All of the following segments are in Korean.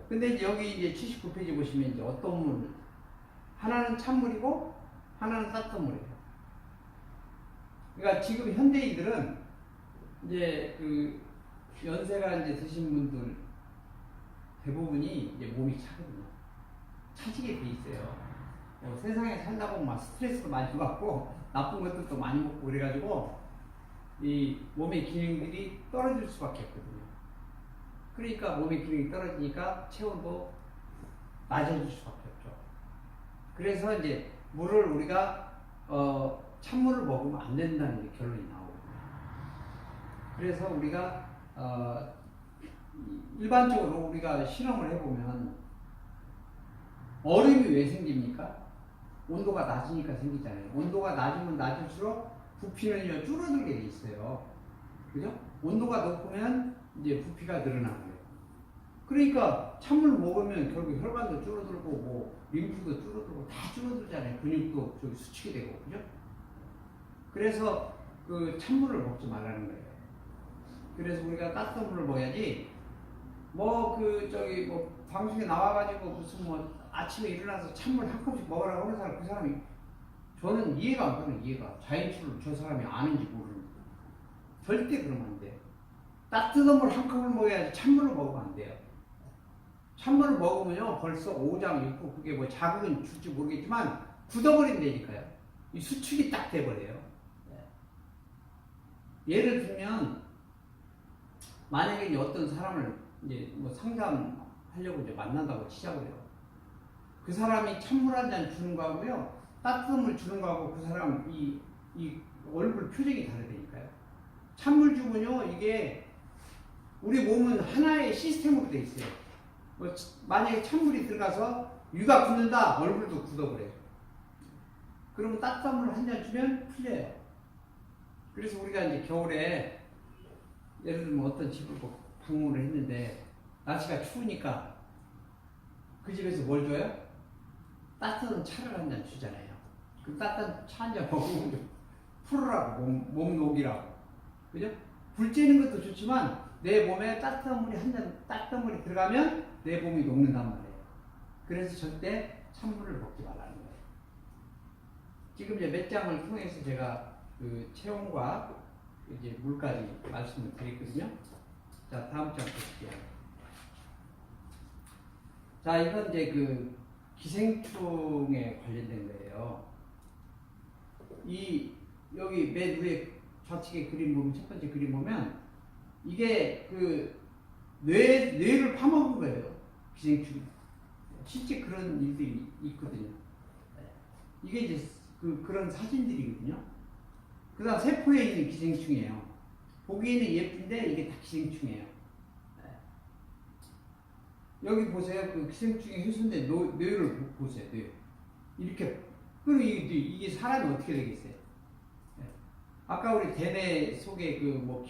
근데 이제 여기 이제 79페이지 보시면 이제 어떤 물, 하나는 찬물이고 하나는 따뜻한 물이에요. 그러니까 지금 현대인들은 이제 그 연세가 이제 드신 분들 대부분이 이제 몸이 차거든요. 차지게 돼 있어요. 세상에 살다 보면 막 스트레스도 많이 받고 나쁜 것들도 많이 먹고 그래가지고 이 몸의 기능들이 떨어질 수밖에 없거든요. 그러니까 몸의 기능이 떨어지니까 체온도 낮아질 수밖에 없죠. 그래서 이제 물을 우리가 찬물을 먹으면 안 된다는 게 결론이 나오거든요. 그래서 우리가 일반적으로 우리가 실험을 해보면 얼음이 왜 생깁니까? 온도가 낮으니까 생기잖아요. 온도가 낮으면 낮을수록 부피는요 줄어들게 돼 있어요. 그죠? 온도가 높으면 이제 부피가 늘어나고요. 그러니까 찬물 먹으면 결국 혈관도 줄어들고 뭐 림프도 줄어들고 다 줄어들잖아요. 근육도 저기 수축이 되고, 그죠? 그래서 그 찬물을 먹지 말라는 거예요. 그래서 우리가 따뜻한 물을 먹어야지. 뭐 그 저기 뭐 방송에 나와가지고 무슨 뭐 아침에 일어나서 찬물 한 컵씩 먹으라고 하는 사람, 그 사람이 저는 이해가 안 가는, 이해가. 자연출을 저 사람이 아는지 모르는데 절대 그러면 안 돼요. 따뜻한 물 한 컵을 먹어야지 찬물을 먹으면 안 돼요. 찬물을 먹으면요 벌써 오장 육부, 그게 뭐 자극은 줄지 모르겠지만 굳어버린다니까요. 이 수축이 딱 돼버려요. 예를 들면 만약에 이제 어떤 사람을 이제 뭐 상담하려고 이제 만난다고 치자고 해요. 그 사람이 찬물 한 잔 주는 거하고요 따뜻한 물 주는 거하고 그 사람 이 얼굴 표정이 다르다니까요. 찬물 주면요 이게 우리 몸은 하나의 시스템으로 돼 있어요. 뭐 만약에 찬물이 들어가서 위가 굳는다, 얼굴도 굳어버려요. 그러면 따뜻한 물 한 잔 주면 풀려요. 그래서 우리가 이제 겨울에 예를 들면 어떤 집을 방문을 했는데 날씨가 추우니까 그 집에서 뭘 줘요? 따뜻한 차를 한 잔 주잖아요. 그 따뜻한 차 한 잔 먹으면 좀 풀으라고, 몸 녹이라고. 그죠? 불 쬐는 것도 좋지만 내 몸에 따뜻한 물이 한 잔, 따뜻한 물이 들어가면 내 몸이 녹는단 말이에요. 그래서 절대 찬물을 먹지 말라는 거예요. 지금 이제 몇 장을 통해서 제가 그 체온과 이제 물까지 말씀을 드렸거든요. 자, 다음 장 보실게요. 자, 이건 이제 그 기생충에 관련된 거예요. 여기 맨 위에 좌측에 그림 보면, 첫 번째 그림 보면 이게 그 뇌를 파먹은 거예요. 기생충이. 실제 그런 일들이 있거든요. 이게 이제 그런 사진들이거든요. 그 다음 세포에 있는 기생충이에요. 보기에는 예쁜데 이게 다 기생충이에요. 여기 보세요. 그 기생충이 훼손된 뇌를 보세요. 뇌. 이렇게. 그럼 이게 사람이 어떻게 되겠어요? 아까 우리 대뇌 속에 그 뭐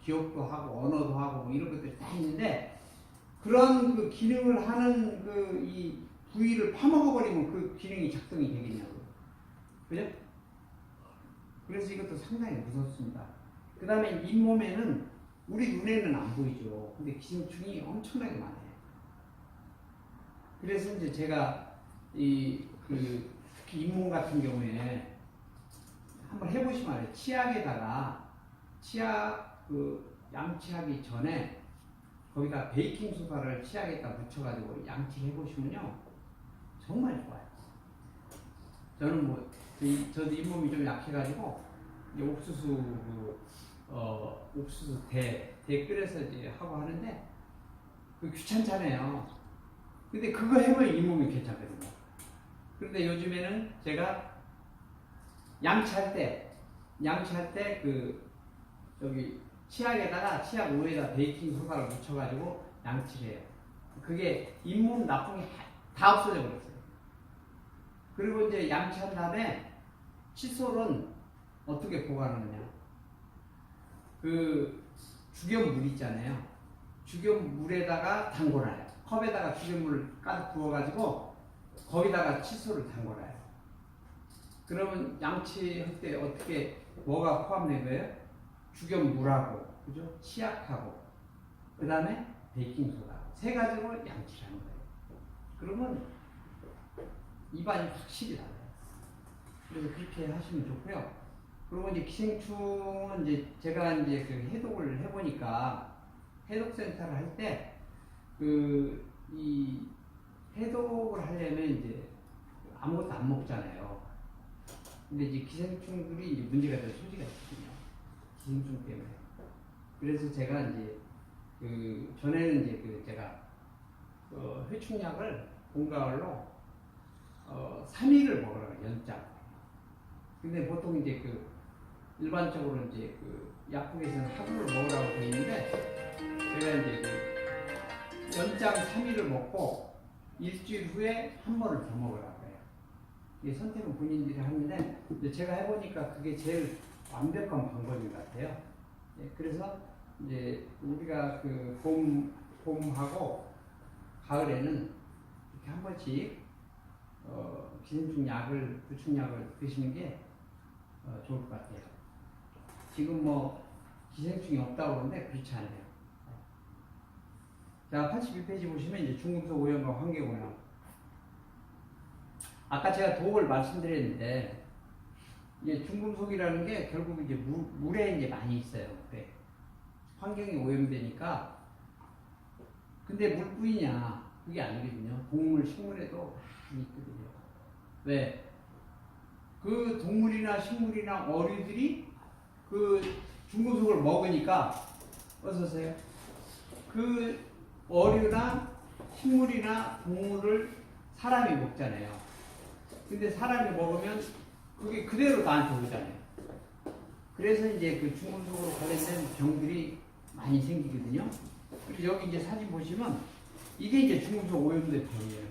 기억도 하고 언어도 하고 뭐 이런 것들이 다 있는데 그런 그 기능을 하는 그 이 부위를 파먹어 버리면 그 기능이 작동이 되겠냐고요. 그죠? 그래서 이것도 상당히 무섭습니다. 그 다음에 잇몸에는 우리 눈에는 안 보이죠. 근데 기생충이 엄청나게 많아요. 그래서 이제 제가 특히 잇몸 같은 경우에 한번 해보시면 알아요. 치약에다가 양치하기 전에 거기다 베이킹 소다를 치약에다 묻혀가지고 양치를 해보시면요 정말 좋아요. 저는 저도 잇몸이 좀 약해가지고 이제 옥수수 대 끓여서 이제 하고 하는데 그 귀찮잖아요. 근데 그거 해보면 잇몸이 괜찮거든요. 그런데 요즘에는 제가 양치할 때 여기 치약에다가 치약 우에다 베이킹 소다를 묻혀가지고 양치를 해요. 그게 잇몸 나쁨이 다 없어져 버렸어요. 그리고 이제 양치한 다음에 칫솔은 어떻게 보관하느냐? 그 죽연물 있잖아요. 죽연물에다가 담궈놔요. 컵에다가 죽연물을 가득 부어가지고 거기다가 칫솔을 담궈놔요. 그러면 양치할 때 어떻게 뭐가 포함된 거예요? 죽연물하고, 그죠? 치약하고, 그 다음에 베이킹소다 세 가지로 양치를 하는 거예요. 그러면 입안이 확실히 달라요. 그래서 그렇게 하시면 좋고요. 그리고 이제 기생충은 이제 제가 이제 그 해독을 해보니까 해독센터를 할 때 이 해독을 하려면 이제 아무것도 안 먹잖아요. 근데 이제 기생충들이 이제 문제가 될 소지가 있거든요. 기생충 때문에. 그래서 제가 이제 그 전에는 이제 그 제가 회충약을 봄가을로 3일을 먹으라고 연장. 근데 보통 이제 그 일반적으로 이제 그 약국에서는 하루를 먹으라고 되어 있는데 제가 이제 그 연장 3일을 먹고 일주일 후에 한 번을 더 먹으라고 해요. 이게 선택은 본인들이 하는데 제가 해보니까 그게 제일 완벽한 방법인 것 같아요. 예, 그래서 이제 우리가 그 봄하고 가을에는 이렇게 한 번씩 기생충 약을 부충약을 드시는 게 좋을 것 같아요. 지금 뭐 기생충이 없다고 그러는데 그렇지 않아요. 자, 81페이지 보시면 이제 중금속 오염과 환경오염. 아까 제가 독을 말씀드렸는데 이제 중금속이라는 게 결국 이제 물에 이제 많이 있어요. 물에. 환경이 오염되니까. 근데 물뿐이냐? 그게 아니거든요. 동물, 식물에도 많이 있거든요. 왜? 그 동물이나 식물이나 어류들이 그 중금속을 먹으니까 어서 오세요. 그 어류나 식물이나 동물을 사람이 먹잖아요. 근데 사람이 먹으면 그게 그대로 나한테 오잖아요. 그래서 이제 그 중금속으로 관련된 병들이 많이 생기거든요. 그리고 여기 이제 사진 보시면 이게 이제 중금속 오염된 병이에요.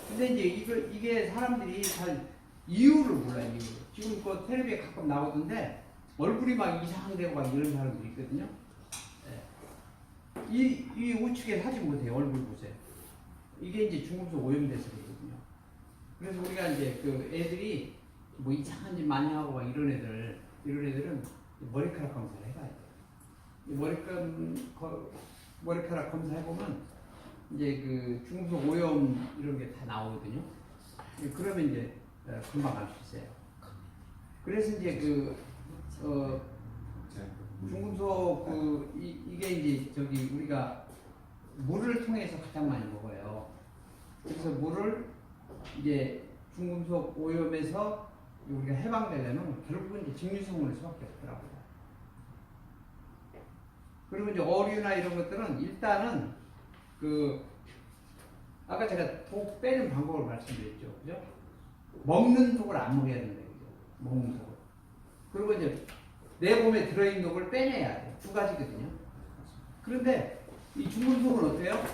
근데 이제 이게 사람들이 잘 이유를 몰라요. 이유를. 지금 그 텔레비에 가끔 나오던데 얼굴이 막 이상되고 막 이런 사람들이 있거든요. 이 우측에 사진 보세요. 얼굴 보세요. 이게 이제 중금속 오염돼서 그러거든요. 그래서 우리가 이제 그 애들이 뭐 이상한 짓 많이 하고 막 이런 애들은 머리카락 검사를 해봐야 돼요. 머리카락 검사해보면 이제 그 중금속 오염 이런 게 다 나오거든요. 그러면 이제 금방 알 수 있어요. 그래서 이제 중금속 이게 이제 저기 우리가 물을 통해서 가장 많이 먹어요. 그래서 물을 이제 중금속 오염에서 우리가 해방되려면 결국은 이제 직류성분일 수밖에 없더라고요. 그리고 이제 어류나 이런 것들은 일단은 아까 제가 독 빼는 방법을 말씀드렸죠. 그죠? 먹는 독을 안 먹어야 된다. 그죠? 먹는 독을. 그리고 이제 내 몸에 들어있는 독을 빼내야 돼요. 두 가지거든요. 그런데 이 중금속은 어때요?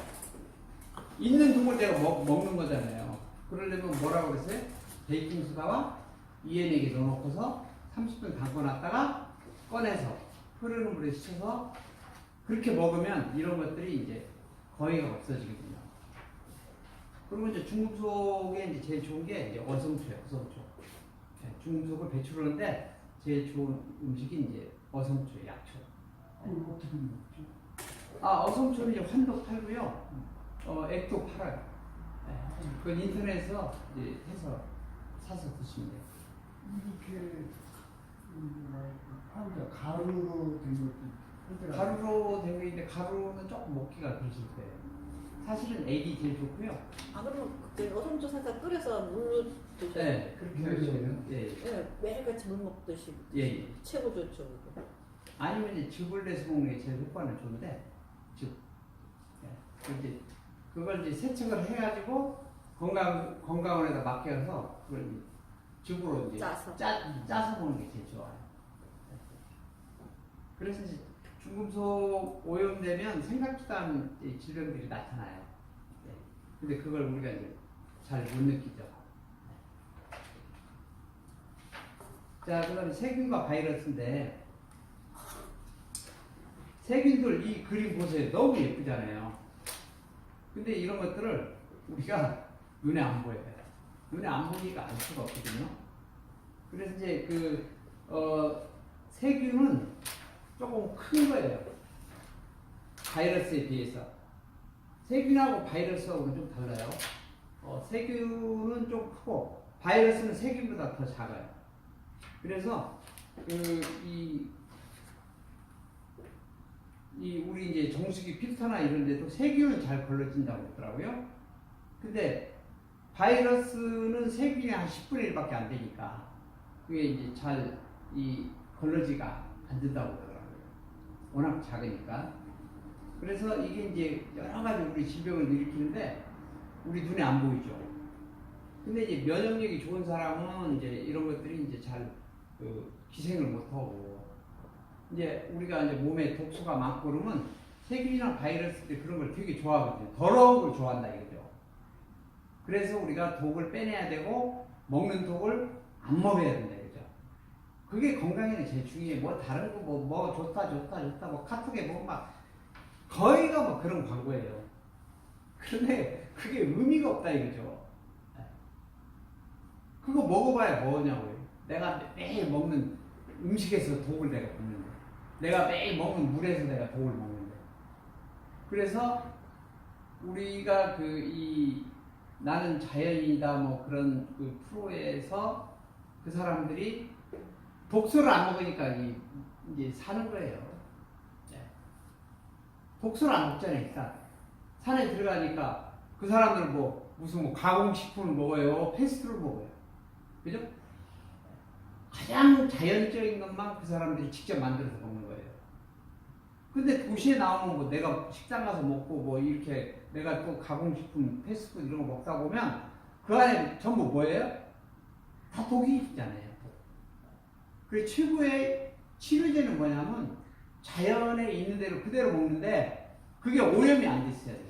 있는 독을 내가 먹는 거잖아요. 그러려면 뭐라고 그랬어요? 베이킹소다와 EN에게 넣어놓고서 30분 담궈놨다가 꺼내서 흐르는 물에 씻어서 그렇게 먹으면 이런 것들이 이제 거의 없어지거든요. 그리고 이제 중금속에 이제 제일 좋은 게 이제 어성초예요. 어성초. 중금속을 배출하는데 제일 좋은 음식이 이제 어성초, 약초. 어떻게 먹죠? 어성초는 이제 환도 팔고요. 액도 팔아요. 그건 인터넷에서 이제 해서 사서 드시면 돼요. 이렇게 하루가 가루로 된 것도 가루로 된 게 있는데 가루는 조금 먹기가 그러실 거예요. 사실은 액이 제일 좋고요. 그러면 그때 어성초 살짝 끓여서 물로 드셔요? 네, 그렇게 하시면 예. 네, 매일같이 물 먹듯이 예. 최고 좋죠. 그거. 아니면 이제 즙을 내서 먹는 게 제일 효과는 좋은데 즙. 이제 그걸 이제 세척을 해가지고 건강원에다 맡겨서 그걸 즙으로 이제 짜서 먹는 게 제일 좋아요. 그래서 이제 중금속 오염되면 생각지도 않은 질병들이 나타나요. 근데 그걸 우리가 이제 잘 못 느끼죠. 자, 그다음에 세균과 바이러스인데 세균들 이 그림 보세요. 너무 예쁘잖아요. 근데 이런 것들을 우리가 눈에 안 보여요. 눈에 안 보니까 알 수가 없거든요. 그래서 이제 세균은 조금 큰 거예요. 바이러스에 비해서. 세균하고 바이러스하고는 좀 달라요. 세균은 좀 크고 바이러스는 세균보다 더 작아요. 그래서 우리 이제 정수기 필터나 이런 데도 세균은 잘 걸러진다고 그러더라고요. 근데 바이러스는 세균이 한 10분의 1밖에 안 되니까 그게 이제 잘 걸러지가 안 된다고 그러더라고요. 워낙 작으니까. 그래서 이게 이제 여러 가지 우리 질병을 일으키는데 우리 눈에 안 보이죠. 근데 이제 면역력이 좋은 사람은 이제 이런 것들이 이제 잘 기생을 못하고 이제 우리가 이제 몸에 독소가 많고 그러면 세균이나 바이러스들 그런 걸 되게 좋아하거든요. 더러운 걸 좋아한다 이거죠. 그래서 우리가 독을 빼내야 되고 먹는 독을 안 먹어야 된다 이거죠. 그게 건강에는 제일 중요해. 뭐 다른 거 뭐 좋다 뭐 카톡에 보면 막 거의가 뭐 그런 광고예요. 그런데 그게 의미가 없다 이거죠. 그거 먹어봐야 뭐냐고요. 내가 매일 먹는 음식에서 독을 내가 먹는데, 내가 매일 먹는 물에서 내가 독을 먹는데. 그래서 우리가 나는 자연이다 뭐 그런 그 프로에서 그 사람들이 독소를 안 먹으니까 이제 사는 거예요. 독소를 안 먹잖아요, 일단. 산에 들어가니까 그 사람들은 무슨 가공식품을 먹어요, 패스트를 먹어요. 그죠? 가장 자연적인 것만 그 사람들이 직접 만들어서 먹는 거예요. 근데 도시에 나오면 내가 식당 가서 먹고 이렇게 내가 또 가공식품, 패스트푸드 이런 거 먹다 보면 그 안에 전부 뭐예요? 다 독이 있잖아요. 그래서 최고의 치료제는 뭐냐면 자연에 있는 대로 그대로 먹는데 그게 오염이 안 돼 있어야 돼요.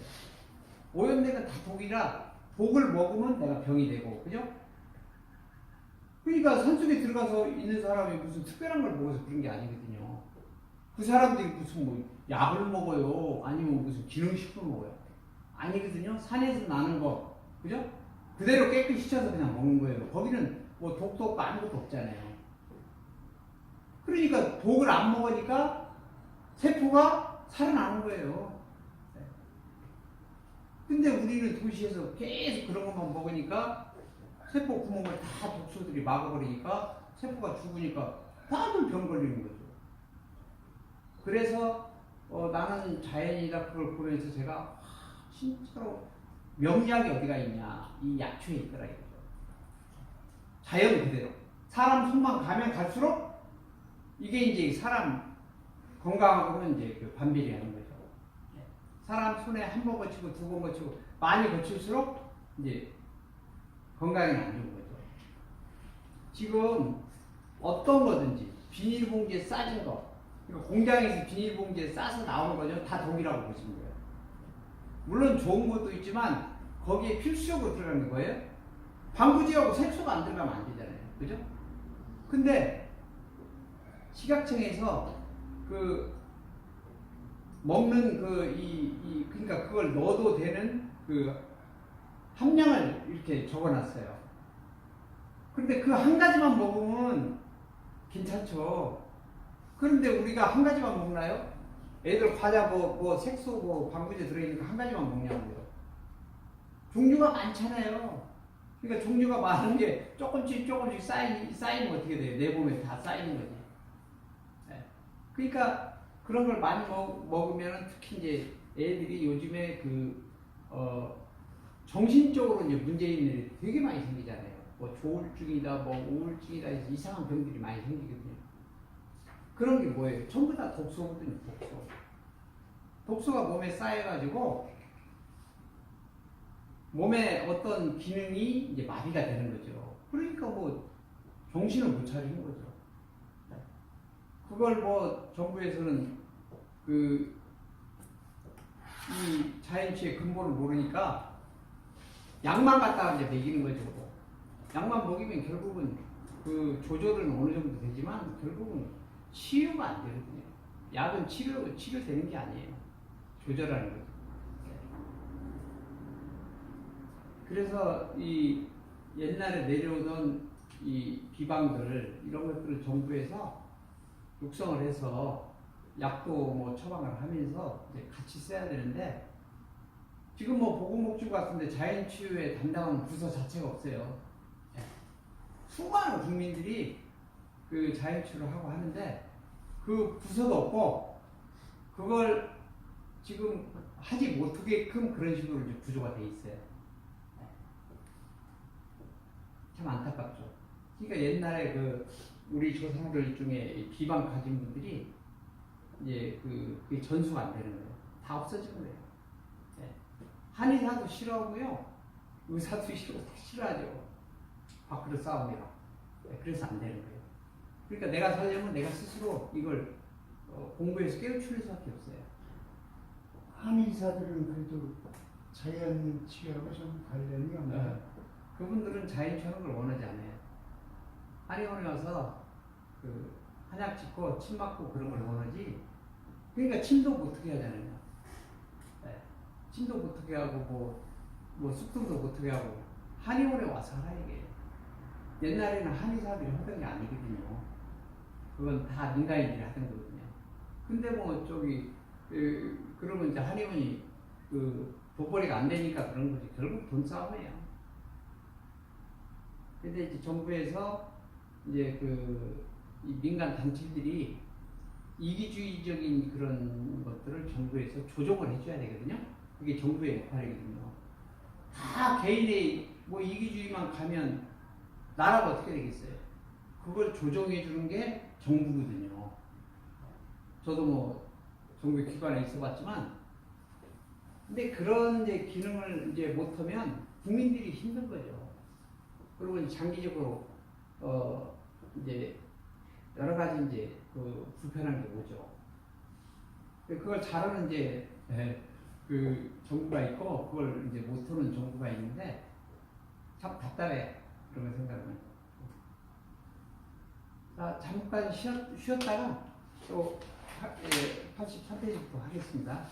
오염된 건 다 독이라 독을 먹으면 내가 병이 되고, 그죠? 그러니까 산속에 들어가서 있는 사람이 무슨 특별한 걸 먹어서 그런 게 아니거든요. 그 사람들이 무슨 약을 먹어요? 아니면 무슨 기능식품을 먹어요? 아니거든요. 산에서 나는 거, 그죠? 그대로 깨끗이 씻어서 그냥 먹는 거예요. 거기는 독도 없고 아무것도 없잖아요. 그러니까 독을 안 먹으니까 세포가 살아나는 거예요. 근데 우리는 도시에서 계속 그런 것만 먹으니까 세포 구멍을 다 독소들이 막아버리니까 세포가 죽으니까 다들 병 걸리는 거죠. 그래서 나는 자연이다 그걸 보면서 제가 진짜로 명약이 어디가 있냐, 이 약초에 있더라 이거죠. 자연 그대로 사람 손만 가면 갈수록 이게 이제 사람 건강하고는 이제 그 반비례 하는 거죠. 사람 손에 한 번 거치고 두 번 거치고 많이 거칠수록 이제 건강에는 안 좋은 거죠. 지금 어떤 거든지 비닐봉지에 싸진 거, 그러니까 공장에서 비닐봉지에 싸서 나오는 거죠. 다 독이라고 보시면 돼요. 물론 좋은 것도 있지만 거기에 필수적으로 들어가는 거예요. 방부제하고 색소가 안 들어가면 안 되잖아요. 그죠? 근데 식약청에서 먹는 그러니까 그걸 넣어도 되는 함량을 이렇게 적어놨어요. 그런데 그 한 가지만 먹으면 괜찮죠. 그런데 우리가 한 가지만 먹나요? 애들 과자 색소 방부제 들어있는 거 한 가지만 먹냐고요. 종류가 많잖아요. 그러니까 종류가 많은 게 조금씩 쌓이면 어떻게 돼요? 내 몸에 다 쌓이는 거지. 네. 그러니까 그런 걸 많이 먹으면 특히 이제 애들이 요즘에 정신적으로 이제 문제 있는 애들이 되게 많이 생기잖아요. 조울증이다, 우울증이다 해서 이상한 병들이 많이 생기거든요. 그런 게 뭐예요? 전부 다 독소거든요, 독소. 독소가 몸에 쌓여가지고 몸에 어떤 기능이 이제 마비가 되는 거죠. 그러니까 정신을 못 차리는 거죠. 그걸 정부에서는 이 자연치의 근본을 모르니까 약만 갖다가 이제 먹이는 거죠. 약만 먹이면 결국은 조절은 어느 정도 되지만 결국은 치유가 안 되거든요. 약은 치료되는 게 아니에요. 조절하는 거죠. 그래서 이 옛날에 내려오던 이 비방들 이런 것들을 정부에서 육성을 해서 약도 뭐 처방을 하면서 이제 같이 써야 되는데 지금 뭐 보건복지부 같은데 자연치유에 담당하는 부서 자체가 없어요. 예. 수많은 국민들이 그 자연치유를 하고 하는데 그 부서도 없고 그걸 지금 하지 못하게끔 그런 식으로 이제 구조가 돼 있어요. 예. 참 안타깝죠. 그러니까 옛날에 그 우리 조상들 중에 비방 가진 분들이 이제 그게 전수가 안 되는 거예요. 다 없어진 거예요. 네. 한의사도 싫어하고요, 의사도 싫어하죠. 밥그릇 싸움이라. 네, 그래서 안 되는 거예요. 그러니까 내가 살려면 내가 스스로 이걸 공부해서 깨우칠 수밖에 없어요. 한의사들은 그래도 자연 치유하고 좀 관련이 없나요? 네. 그분들은 자연치유하는 걸 원하지 않아요. 한의원에 와서 그 한약 짓고 침 맞고 그런 걸 원하지. 그러니까 침도 못하게 하잖아요. 네. 침도 못하게 하고 뭐 숙성도 못하게 하고 한의원에 와서 하라 이게. 옛날에는 한의사들이 하던 게 아니거든요. 그건 다 민간인들이 하던 거거든요. 근데 뭐 그러면 이제 한의원이 그 돈벌이가 안 되니까 그런 거지. 결국 돈 싸움이에요. 근데 이제 정부에서 이제 이 민간 단체들이 이기주의적인 그런 것들을 정부에서 조정을 해줘야 되거든요. 그게 정부의 역할이거든요. 다 개인의 뭐 이기주의만 가면 나라가 어떻게 되겠어요? 그걸 조정해 주는 게 정부거든요. 저도 뭐 정부 기관에 있어봤지만, 근데 그런 이제 기능을 이제 못하면 국민들이 힘든 거죠. 그리고 이제 장기적으로 이제 여러 가지 이제 그 불편한 게 오죠. 그걸 잘하는 이제 그 정부가 있고 그걸 이제 못하는 정부가 있는데 참 답답해. 그런 걸 생각하면. 자, 잠깐 쉬었다가 또 83페이지부터 하겠습니다.